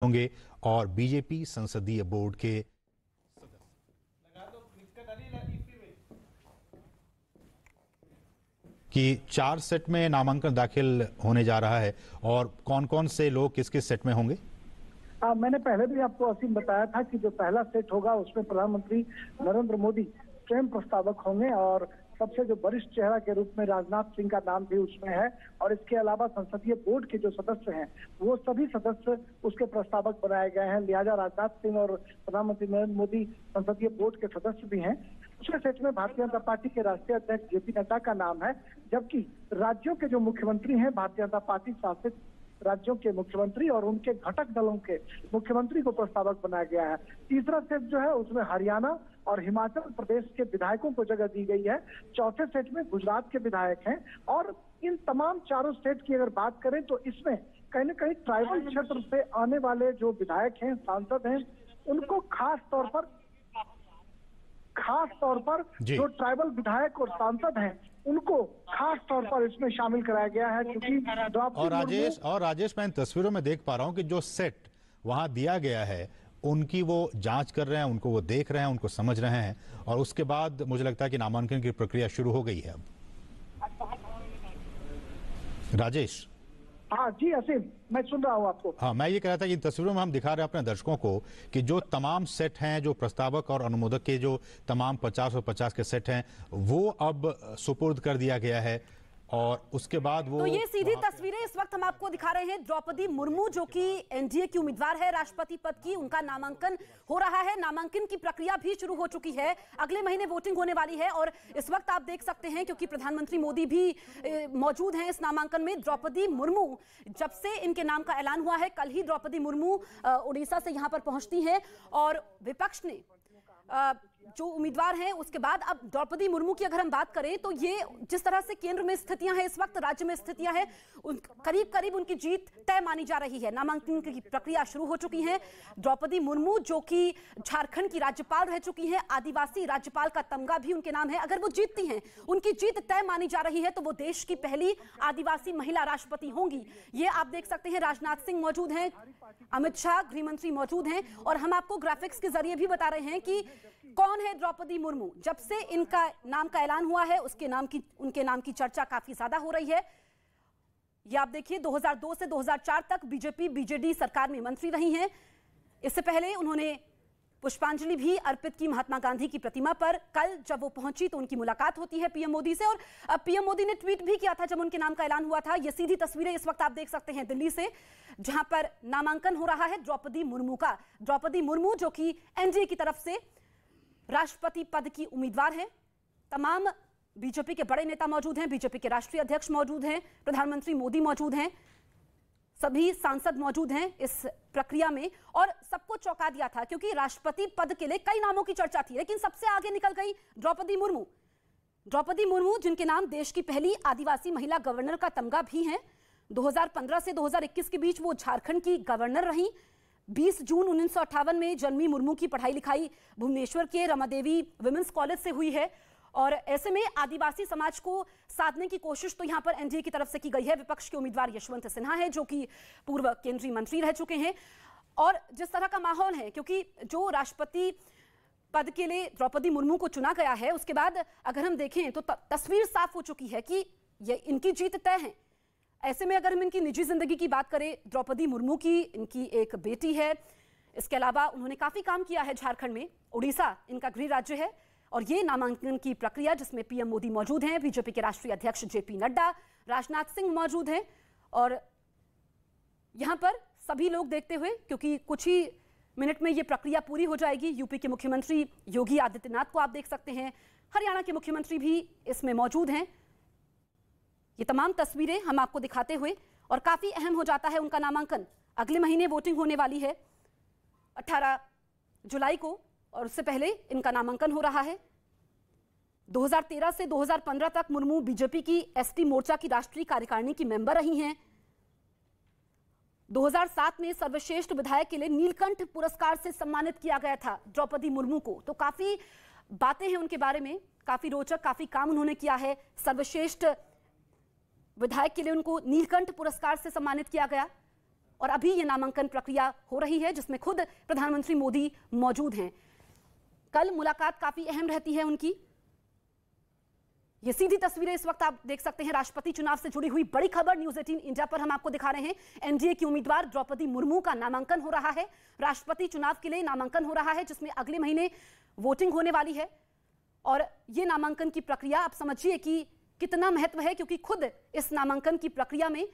होंगे और बीजेपी संसदीय बोर्ड के कि 4 सेट में नामांकन दाखिल होने जा रहा है और कौन कौन से लोग किस किस सेट में होंगे। मैंने पहले भी आपको असीम बताया था कि जो पहला सेट होगा उसमें प्रधानमंत्री नरेंद्र मोदी स्वयं प्रस्तावक होंगे और सबसे जो वरिष्ठ चेहरा के रूप में राजनाथ सिंह का नाम भी उसमें है और इसके अलावा संसदीय बोर्ड के जो सदस्य हैं वो सभी सदस्य उसके प्रस्तावक बनाए गए हैं। लिहाजा राजनाथ सिंह और प्रधानमंत्री नरेंद्र मोदी संसदीय बोर्ड के सदस्य भी हैं। दूसरे सेट में भारतीय जनता पार्टी के राष्ट्रीय अध्यक्ष जेपी नड्डा का नाम है, जबकि राज्यों के जो मुख्यमंत्री हैं भारतीय जनता पार्टी शासित राज्यों के मुख्यमंत्री और उनके घटक दलों के मुख्यमंत्री को प्रस्तावक बनाया गया है। तीसरा सेट जो है उसमें हरियाणा और हिमाचल प्रदेश के विधायकों को जगह दी गई है। चौथे सेट में गुजरात के विधायक हैं और इन तमाम चारों सेट की अगर बात करें तो इसमें कहीं न कहीं ट्राइबल क्षेत्र से आने वाले जो विधायक हैं, सांसद हैं, उनको खास तौर पर जो ट्राइबल विधायक और सांसद हैं उनको खास तौर पर इसमें शामिल कराया गया है, क्योंकि और राजेश मैं इन तस्वीरों में देख पा रहा हूं कि जो सेट वहां दिया गया है उनकी वो जांच कर रहे हैं, उनको वो देख रहे हैं, उनको समझ रहे हैं और उसके बाद मुझे लगता है कि नामांकन की प्रक्रिया शुरू हो गई है अब। राजेश। हाँ जी असीम, मैं सुन रहा हूँ आपको। हाँ, मैं ये कह रहा था कि इन तस्वीरों में हम दिखा रहे हैं अपने दर्शकों को कि जो तमाम सेट हैं, जो प्रस्तावक और अनुमोदक के जो तमाम 50 और 50 के सेट हैं वो अब सुपुर्द कर दिया गया है और उसके बाद वो तो ये सीधी तस्वीरें इस वक्त हम आपको दिखा रहे हैं। द्रौपदी मुर्मू जो कि एनडीए की उम्मीदवार है राष्ट्रपति पद की, उनका नामांकन हो रहा है। नामांकन की प्रक्रिया भी शुरू हो चुकी है, अगले महीने वोटिंग होने वाली है और इस वक्त आप देख सकते हैं क्योंकि प्रधानमंत्री मोदी भी मौजूद हैं इस नामांकन में। द्रौपदी मुर्मू जब से इनके नाम का ऐलान हुआ है, कल ही द्रौपदी मुर्मू उड़ीसा से यहां पर पहुंचती है और विपक्ष ने जो उम्मीदवार हैं उसके बाद अब द्रौपदी मुर्मू की अगर हम बात करें तो ये जिस तरह से केंद्र में स्थितियां हैं, इस वक्त राज्य में स्थितियां हैं, करीब करीब उनकी जीत तय मानी जा रही है। नामांकन की प्रक्रिया शुरू हो चुकी है। द्रौपदी मुर्मू जो कि झारखंड की राज्यपाल रह चुकी हैं, आदिवासी राज्यपाल का तमगा भी उनके नाम है। अगर वो जीतती हैं, उनकी जीत तय मानी जा रही है तो वो देश की पहली आदिवासी महिला राष्ट्रपति होंगी। ये आप देख सकते हैं, राजनाथ सिंह मौजूद हैं, अमित शाह गृह मंत्री मौजूद हैं और हम आपको ग्राफिक्स के जरिए भी बता रहे हैं कि कौन है द्रौपदी मुर्मू। जब से इनका नाम का ऐलान हुआ है उनके नाम की चर्चा काफी ज्यादा हो रही है। ये आप देखिए 2002 से 2004 तक बीजेपी बीजेडी सरकार में मंत्री रही हैं। इससे पहले उन्होंने पुष्पांजलि भी अर्पित की महात्मा गांधी की प्रतिमा पर। कल जब वो पहुंची तो उनकी मुलाकात होती है पीएम मोदी से और पीएम मोदी ने ट्वीट भी किया था जब उनके नाम का ऐलान हुआ था। ये सीधी तस्वीरें इस वक्त आप देख सकते हैं दिल्ली से, जहां पर नामांकन हो रहा है द्रौपदी मुर्मू का। द्रौपदी मुर्मू जो कि एनडीए की तरफ से राष्ट्रपति पद की उम्मीदवार हैं। तमाम बीजेपी के बड़े नेता मौजूद हैं, बीजेपी के राष्ट्रीय अध्यक्ष मौजूद हैं, प्रधानमंत्री मोदी मौजूद हैं, सभी सांसद मौजूद हैं इस प्रक्रिया में और सबको चौंका दिया था क्योंकि राष्ट्रपति पद के लिए कई नामों की चर्चा थी, लेकिन सबसे आगे निकल गई द्रौपदी मुर्मू। द्रौपदी मुर्मू जिनके नाम देश की पहली आदिवासी महिला गवर्नर का तमगा भी है। 2015 से 2021 के बीच वो झारखंड की गवर्नर रही। 20 जून 1958 में जन्मी मुर्मू की पढ़ाई लिखाई भुवनेश्वर के रमादेवी विमेंस कॉलेज से हुई है और ऐसे में आदिवासी समाज को साधने की कोशिश तो यहां पर एनडीए की तरफ से की गई है। विपक्ष के उम्मीदवार यशवंत सिन्हा है जो कि पूर्व केंद्रीय मंत्री रह चुके हैं और जिस तरह का माहौल है क्योंकि जो राष्ट्रपति पद के लिए द्रौपदी मुर्मू को चुना गया है उसके बाद अगर हम देखें तो तस्वीर साफ हो चुकी है कि ये इनकी जीत तय है। ऐसे में अगर हम इनकी निजी जिंदगी की बात करें, द्रौपदी मुर्मू की इनकी एक बेटी है, इसके अलावा उन्होंने काफी काम किया है झारखंड में, उड़ीसा इनका गृह राज्य है और ये नामांकन की प्रक्रिया जिसमें पीएम मोदी मौजूद हैं, बीजेपी के राष्ट्रीय अध्यक्ष जेपी नड्डा, राजनाथ सिंह मौजूद हैं और यहां पर सभी लोग देखते हुए क्योंकि कुछ ही मिनट में ये प्रक्रिया पूरी हो जाएगी। यूपी के मुख्यमंत्री योगी आदित्यनाथ को आप देख सकते हैं, हरियाणा के मुख्यमंत्री भी इसमें मौजूद हैं। ये तमाम तस्वीरें हम आपको दिखाते हुए और काफी अहम हो जाता है उनका नामांकन। अगले महीने वोटिंग होने वाली है 18 जुलाई को और उससे पहले इनका नामांकन हो रहा है। 2013 से 2015 तक मुर्मू बीजेपी की एसटी मोर्चा की राष्ट्रीय कार्यकारिणी की मेंबर रही हैं। 2007 में सर्वश्रेष्ठ विधायक के लिए नीलकंठ पुरस्कार से सम्मानित किया गया था द्रौपदी मुर्मू को। तो काफी बातें हैं उनके बारे में, काफी रोचक, काफी काम उन्होंने किया है। सर्वश्रेष्ठ विधायक के लिए उनको नीलकंठ पुरस्कार से सम्मानित किया गया। और अभी ये नामांकन प्रक्रिया हो रही है जिसमें खुद प्रधानमंत्री मोदी मौजूद हैं। कल मुलाकात काफी अहम रहती है उनकी। ये सीधी तस्वीरें इस वक्त आप देख सकते हैं राष्ट्रपति चुनाव से जुड़ी हुई बड़ी खबर न्यूज़ 18 इंडिया पर हम आपको दिखा रहे हैं। एनडीए की उम्मीदवार द्रौपदी मुर्मू का नामांकन हो रहा है। राष्ट्रपति चुनाव के लिए नामांकन हो रहा है जिसमें अगले महीने वोटिंग होने वाली है और ये नामांकन की प्रक्रिया आप समझिए कि कितना महत्व है, क्योंकि खुद इस नामांकन की प्रक्रिया में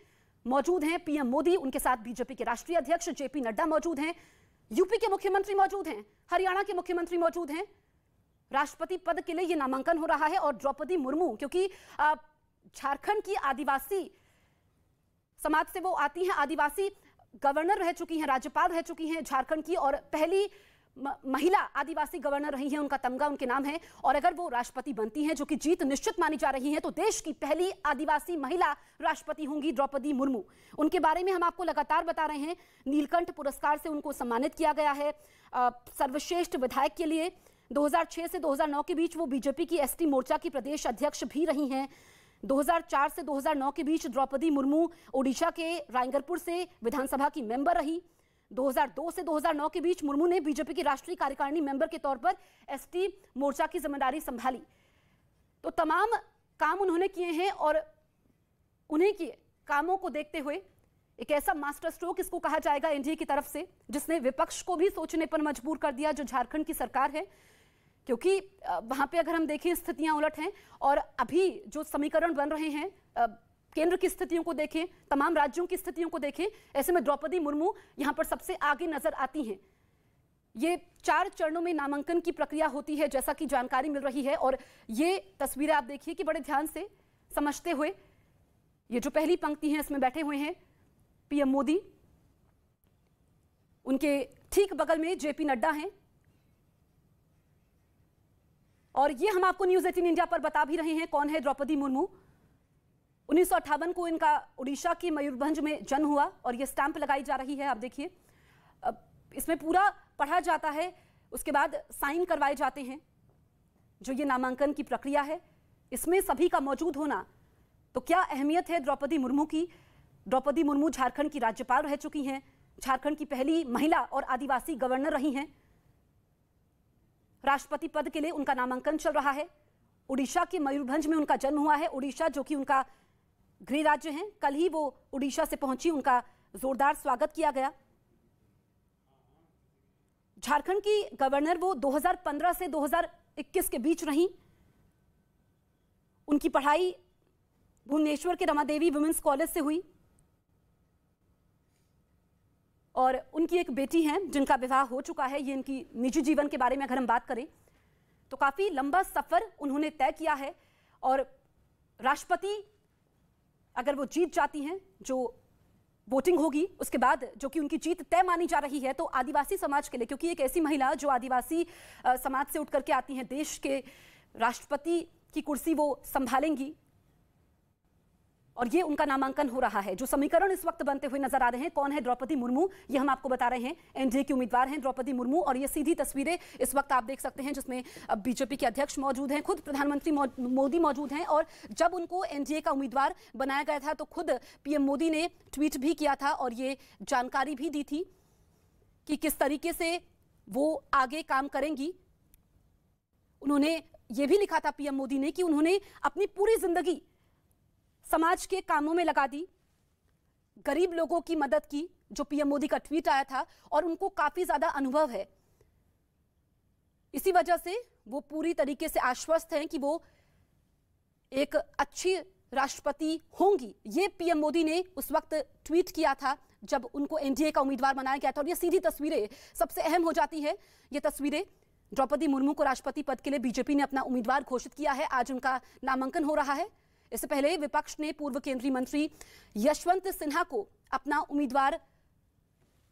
मौजूद हैं पीएम मोदी, उनके साथ बीजेपी के राष्ट्रीय अध्यक्ष जेपी नड्डा मौजूद हैं, यूपी के मुख्यमंत्री मौजूद हैं, हरियाणा के मुख्यमंत्री मौजूद हैं। राष्ट्रपति पद के लिए यह नामांकन हो रहा है और द्रौपदी मुर्मू, क्योंकि झारखंड की आदिवासी समाज से वो आती हैं, आदिवासी गवर्नर रह चुकी हैं, राज्यपाल रह चुकी हैं झारखंड की और पहली महिला आदिवासी गवर्नर रही हैं, उनका तमगा उनके नाम है। और अगर वो राष्ट्रपति बनती हैं, जो कि जीत निश्चित मानी जा रही है, तो देश की पहली आदिवासी महिला राष्ट्रपति होंगी द्रौपदी मुर्मू। उनके बारे में हम आपको लगातार बता रहे हैं। नीलकंठ पुरस्कार से उनको सम्मानित किया गया है सर्वश्रेष्ठ विधायक के लिए। 2006 से 2009 के बीच वो बीजेपी की एसटी मोर्चा की प्रदेश अध्यक्ष भी रही हैं। 2004 से 2009 के बीच द्रौपदी मुर्मू ओडिशा के रायंगरपुर से विधानसभा की मेंबर रही। 2002 से 2009 के बीच मुर्मू ने बीजेपी की राष्ट्रीय कार्यकारिणी मेंबर के तौर पर एसटी मोर्चा की जिम्मेदारी संभाली। तो तमाम काम उन्होंने किए हैं और उन्हीं के कामों को देखते हुए एक ऐसा मास्टर स्ट्रोक इसको कहा जाएगा एनडीए की तरफ से, जिसने विपक्ष को भी सोचने पर मजबूर कर दिया, जो झारखंड की सरकार है। क्योंकि वहां पे अगर हम देखें स्थितियां उलट हैं और अभी जो समीकरण बन रहे हैं, केंद्र की स्थितियों को देखें, तमाम राज्यों की स्थितियों को देखें, ऐसे में द्रौपदी मुर्मू यहां पर सबसे आगे नजर आती हैं। ये 4 चरणों में नामांकन की प्रक्रिया होती है जैसा कि जानकारी मिल रही है। और ये तस्वीरें आप देखिए कि बड़े ध्यान से समझते हुए, ये जो पहली पंक्ति है इसमें बैठे हुए हैं पीएम मोदी, उनके ठीक बगल में जेपी नड्डा हैं और ये हम आपको न्यूज़ 18 इंडिया पर बता भी रहे हैं कौन है द्रौपदी मुर्मू। 1958 को इनका उड़ीसा की मयूरभंज में जन्म हुआ और ये स्टैंप लगाई जा रही है। आप देखिए इसमें पूरा पढ़ा जाता है, उसके बाद साइन करवाए जाते हैं। जो ये नामांकन की प्रक्रिया है इसमें सभी का मौजूद होना, तो क्या अहमियत है द्रौपदी मुर्मू की। द्रौपदी मुर्मू झारखंड की राज्यपाल रह चुकी हैं, झारखंड की पहली महिला और आदिवासी गवर्नर रही हैं। राष्ट्रपति पद के लिए उनका नामांकन चल रहा है। उड़ीसा के मयूरभंज में उनका जन्म हुआ है, उड़ीसा जो कि उनका गृह राज्य है। कल ही वो उड़ीसा से पहुंची, उनका जोरदार स्वागत किया गया। झारखंड की गवर्नर वो 2015 से 2021 के बीच रही। उनकी पढ़ाई भुवनेश्वर के रमादेवी वुमेन्स कॉलेज से हुई और उनकी एक बेटी है जिनका विवाह हो चुका है। ये इनकी निजी जीवन के बारे में अगर हम बात करें तो काफी लंबा सफर उन्होंने तय किया है और राष्ट्रपति अगर वो जीत जाती हैं, जो वोटिंग होगी उसके बाद, जो कि उनकी जीत तय मानी जा रही है, तो आदिवासी समाज के लिए, क्योंकि एक ऐसी महिला जो आदिवासी समाज से उठ करके आती हैं, देश के राष्ट्रपति की कुर्सी वो संभालेंगी और ये उनका नामांकन हो रहा है। जो समीकरण इस वक्त बनते हुए नजर आ रहे हैं, कौन है द्रौपदी मुर्मू, ये हम आपको बता रहे हैं। एनडीए की उम्मीदवार हैं द्रौपदी मुर्मू और ये सीधी तस्वीरें इस वक्त आप देख सकते हैं जिसमें बीजेपी के अध्यक्ष मौजूद हैं, खुद प्रधानमंत्री मोदी मौजूद हैं। और जब उनको एनडीए का उम्मीदवार बनाया गया था तो खुद पीएम मोदी ने ट्वीट भी किया था और ये जानकारी भी दी थी कि किस तरीके से वो आगे काम करेंगी। उन्होंने ये भी लिखा था पीएम मोदी ने कि उन्होंने अपनी पूरी जिंदगी समाज के कामों में लगा दी, गरीब लोगों की मदद की, जो पीएम मोदी का ट्वीट आया था, और उनको काफी ज्यादा अनुभव है। इसी वजह से वो पूरी तरीके से आश्वस्त हैं कि वो एक अच्छी राष्ट्रपति होंगी। ये पीएम मोदी ने उस वक्त ट्वीट किया था जब उनको एनडीए का उम्मीदवार बनाया गया था। और ये सीधी तस्वीरें सबसे अहम हो जाती है। ये तस्वीरें द्रौपदी मुर्मू को राष्ट्रपति पद के लिए बीजेपी ने अपना उम्मीदवार घोषित किया है। आज उनका नामांकन हो रहा है। इससे पहले विपक्ष ने पूर्व केंद्रीय मंत्री यशवंत सिन्हा को अपना उम्मीदवार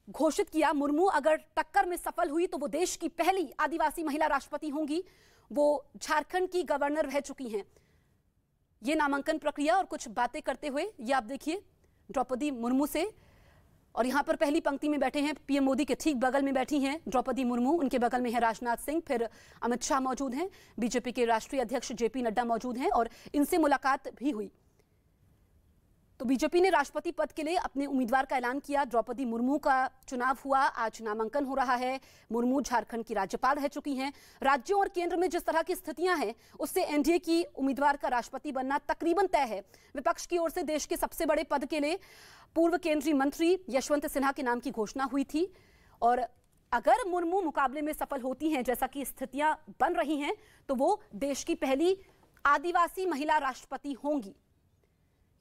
घोषित किया। मुर्मू अगर टक्कर में सफल हुई तो वो देश की पहली आदिवासी महिला राष्ट्रपति होंगी। वो झारखंड की गवर्नर रह चुकी हैं। ये नामांकन प्रक्रिया और कुछ बातें करते हुए ये आप देखिए द्रौपदी मुर्मू से, और यहां पर पहली पंक्ति में बैठे हैं पीएम मोदी के ठीक बगल में बैठी हैं द्रौपदी मुर्मू, उनके बगल में है राजनाथ सिंह, फिर अमित शाह मौजूद हैं, बीजेपी के राष्ट्रीय अध्यक्ष जेपी नड्डा मौजूद हैं और इनसे मुलाकात भी हुई। तो बीजेपी ने राष्ट्रपति पद के लिए अपने उम्मीदवार का ऐलान किया। द्रौपदी मुर्मू का चुनाव हुआ, आज नामांकन हो रहा है। मुर्मू झारखंड की राज्यपाल रह चुकी हैं। राज्यों और केंद्र में जिस तरह की स्थितियां हैं, उससे एनडीए की उम्मीदवार का राष्ट्रपति बनना तकरीबन तय है। विपक्ष की ओर से देश के सबसे बड़े पद के लिए पूर्व केंद्रीय मंत्री यशवंत सिन्हा के नाम की घोषणा हुई थी और अगर मुर्मू मुकाबले में सफल होती हैं, जैसा कि स्थितियां बन रही हैं, तो वो देश की पहली आदिवासी महिला राष्ट्रपति होंगी।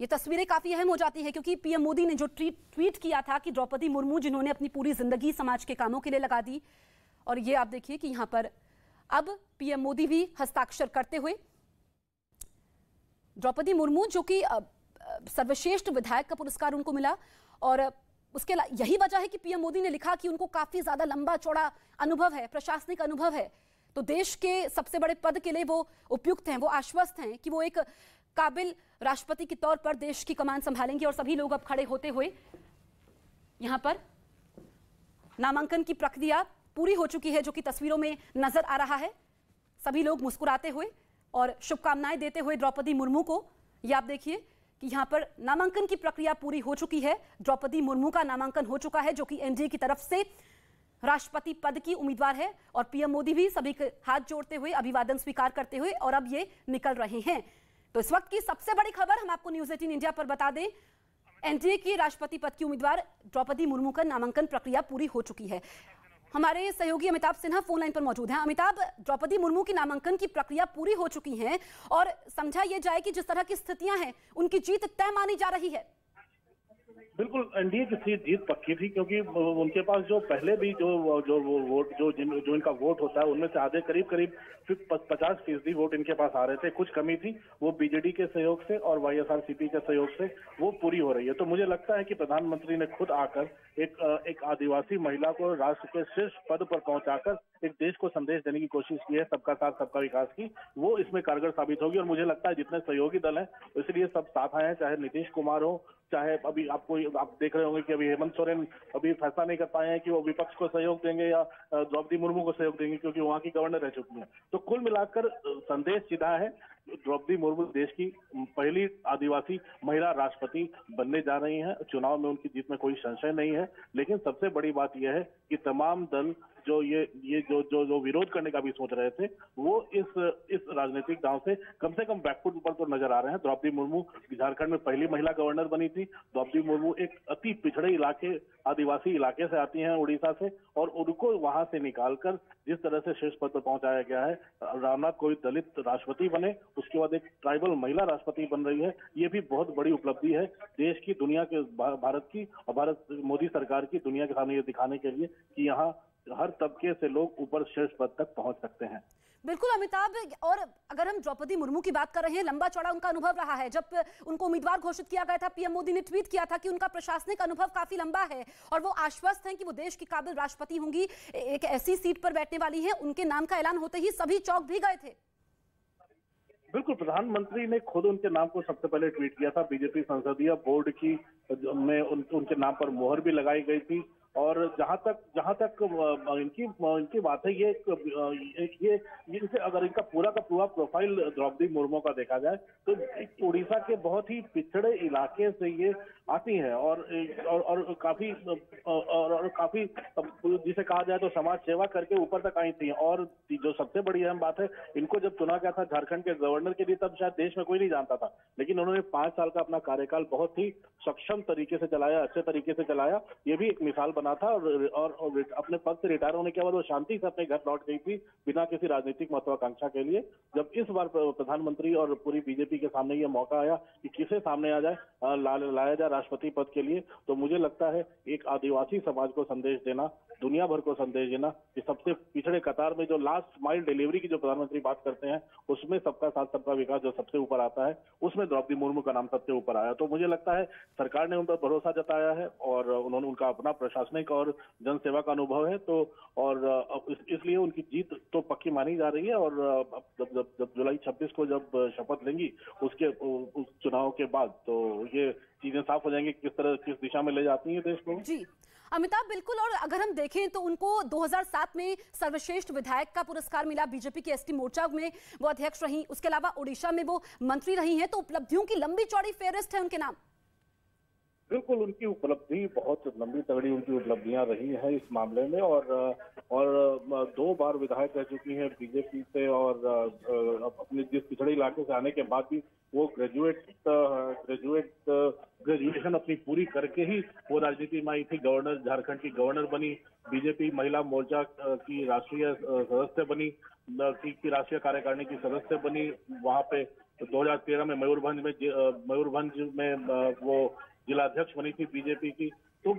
ये तस्वीरें काफी अहम हो जाती है क्योंकि पीएम मोदी ने जो ट्वीट किया था कि द्रौपदी मुर्मू जिन्होंने अपनी पूरी जिंदगी समाज के कामों के लिए लगा दी, और ये आप देखिए कि यहां पर अब पीएम मोदी भी हस्ताक्षर करते हुए द्रौपदी मुर्मू जो कि सर्वश्रेष्ठ विधायक का पुरस्कार उनको मिला और उसके यही वजह है कि पीएम मोदी ने लिखा कि उनको काफी ज्यादा लंबा चौड़ा अनुभव है, प्रशासनिक अनुभव है, तो देश के सबसे बड़े पद के लिए वो उपयुक्त हैं, वो आश्वस्त हैं कि वो एक काबिल राष्ट्रपति के तौर पर देश की कमान संभालेंगे। और सभी लोग अब खड़े होते हुए यहां पर नामांकन की प्रक्रिया पूरी हो चुकी है, जो कि तस्वीरों में नजर आ रहा है। सभी लोग मुस्कुराते हुए और शुभकामनाएं देते हुए द्रौपदी मुर्मू को, ये आप देखिए कि यहां पर नामांकन की प्रक्रिया पूरी हो चुकी है। द्रौपदी मुर्मू का नामांकन हो चुका है, जो कि एनडीए की तरफ से राष्ट्रपति पद की उम्मीदवार है और पीएम मोदी भी सभी के हाथ जोड़ते हुए अभिवादन स्वीकार करते हुए और अब ये निकल रहे हैं। तो इस वक्त की सबसे बड़ी खबर हम आपको न्यूज़ 18 इंडिया पर बता दें, एनडीए की राष्ट्रपति पद की उम्मीदवार द्रौपदी मुर्मू का नामांकन प्रक्रिया पूरी हो चुकी है। हमारे सहयोगी अमिताभ सिन्हा फोन लाइन पर मौजूद हैं। अमिताभ, द्रौपदी मुर्मू की नामांकन की प्रक्रिया पूरी हो चुकी है और समझा यह जाए कि जिस तरह की स्थितियां हैं उनकी जीत तय मानी जा रही है। बिल्कुल, एनडीए की जीत पक्की थी क्योंकि उनके पास जो पहले भी जो इनका वोट होता है उनमें से आधे करीब 50% वोट इनके पास आ रहे थे। कुछ कमी थी, वो बीजेडी के सहयोग से और वाईएसआरसीपी के सहयोग से वो पूरी हो रही है। तो मुझे लगता है कि प्रधानमंत्री ने खुद आकर एक आदिवासी महिला को राष्ट्र के शीर्ष पद पर पहुंचाकर एक देश को संदेश देने की कोशिश की है, सबका साथ सबका विकास की, वो इसमें कारगर साबित होगी। और मुझे लगता है जितने सहयोगी दल हैं इसलिए सब साथ आए हैं, चाहे नीतीश कुमार हो, चाहे अभी आप देख रहे होंगे कि अभी हेमंत सोरेन अभी फैसला नहीं कर पाए हैं कि वो विपक्ष को सहयोग देंगे या द्रौपदी मुर्मू को सहयोग देंगे, क्योंकि वहां की गवर्नर रह चुकी हैं। तो कुल मिलाकर संदेश सीधा है, द्रौपदी मुर्मू देश की पहली आदिवासी महिला राष्ट्रपति बनने जा रही हैं। चुनाव में उनकी जीत में कोई संशय नहीं है, लेकिन सबसे बड़ी बात यह है कि तमाम दल जो विरोध करने का भी सोच रहे थे, वो इस राजनीतिक दांव से कम बैकफुट पर तो नजर आ रहे हैं। द्रौपदी मुर्मू झारखंड में पहली महिला गवर्नर बनी थी। द्रौपदी मुर्मू एक अति पिछड़े इलाके, आदिवासी इलाके से आती हैं, उड़ीसा से, और उनको वहां से निकालकर जिस तरह से शीर्ष पद पर पहुंचाया गया है, रामनाथ कोविंद दलित राष्ट्रपति बने, उसके बाद एक ट्राइबल महिला राष्ट्रपति बन रही है, ये भी बहुत बड़ी उपलब्धि है देश की, दुनिया के, भारत की और भारत मोदी सरकार की दुनिया के सामने ये दिखाने के लिए कि यहाँ हर तबके से लोग ऊपर शीर्ष पद तक पहुंच सकते हैं। बिल्कुल अमिताभ, और अगर हम द्रौपदी मुर्मू की बात कर रहे हैं, लंबा चौड़ा उनका अनुभव रहा है। जब उनको उम्मीदवार घोषित किया गया था, पीएम मोदी ने ट्वीट किया था कि उनका प्रशासनिक अनुभव काफी लंबा है और वो आश्वस्त हैं कि वो देश की काबिल राष्ट्रपति होंगी, एक ऐसी सीट पर बैठने वाली हैं। उनके नाम का ऐलान होते ही सभी चौंक भी गए थे। बिल्कुल, प्रधानमंत्री ने खुद उनके नाम को सबसे पहले ट्वीट किया था। बीजेपी संसदीय बोर्ड की में उनके नाम पर मोहर भी लगाई गई थी। और जहां तक इनकी बात है, ये इनसे अगर इनका पूरा का पूरा प्रोफाइल द्रौपदी मुर्मू का देखा जाए तो उड़ीसा के बहुत ही पिछड़े इलाके से ये आती हैं और काफी जिसे कहा जाए तो समाज सेवा करके ऊपर तक आई थी। और जो सबसे बड़ी अहम बात है, इनको जब चुना गया था झारखंड के गवर्नर के लिए, तब शायद देश में कोई नहीं जानता था, लेकिन उन्होंने 5 साल का अपना कार्यकाल बहुत ही सक्षम तरीके से चलाया, अच्छे तरीके से चलाया। ये भी एक मिसाल बना था और अपने पद से रिटायर होने के बाद वो शांति से अपने घर लौट गई थी बिना किसी राजनीतिक महत्वाकांक्षा के लिए। जब इस बार प्रधानमंत्री और पूरी बीजेपी के सामने ये मौका आया कि किसे सामने आ जाए, लाया जाए राष्ट्रपति पद के लिए, तो मुझे लगता है एक आदिवासी समाज को संदेश देना, दुनिया भर को संदेश देना कि सबसे पिछड़े कतार में जो लास्ट माइल डिलीवरी की जो प्रधानमंत्री बात करते हैं, उसमें सबका साथ सबका विकास जो सबसे ऊपर आता है, उसमें द्रौपदी मुर्मू का नाम सबसे ऊपर आया। तो मुझे लगता है सरकार ने उन पर भरोसा जताया है और उन्होंने उनका अपना प्रशासनिक और जनसेवा का अनुभव है, तो और इसलिए उनकी जीत तो पक्की मानी जा रही है। और जब जुलाई 26 को जब शपथ लेंगी उस चुनाव के बाद, तो ये चीजें साफ हो जाएंगी किस दिशा में ले जाती है देश को। जी अमिताभ, बिल्कुल। और अगर हम देखें तो उनको 2007 में सर्वश्रेष्ठ विधायक का पुरस्कार मिला, बीजेपी के एसटी मोर्चा में वो अध्यक्ष रही, उसके अलावा ओडिशा में वो मंत्री रही हैं, तो उपलब्धियों की लंबी चौड़ी फेहरिस्त है उनके नाम। बिल्कुल उनकी उपलब्धि बहुत लंबी तगड़ी उनकी उपलब्धियां रही हैं इस मामले में, और 2 बार विधायक रह चुकी हैं बीजेपी से, और अपने जिस पिछड़े इलाके से आने के बाद भी वो ग्रेजुएशन अपनी पूरी करके ही वो राजनीति में आई थी। गवर्नर, झारखंड की गवर्नर बनी, बीजेपी महिला मोर्चा की राष्ट्रीय सदस्य बनी, की राष्ट्रीय कार्यकारिणी की सदस्य बनी। वहां पे 2013 में मयूरभंज में वो जिलाध्यक्ष बनी थी बीजेपी की। तो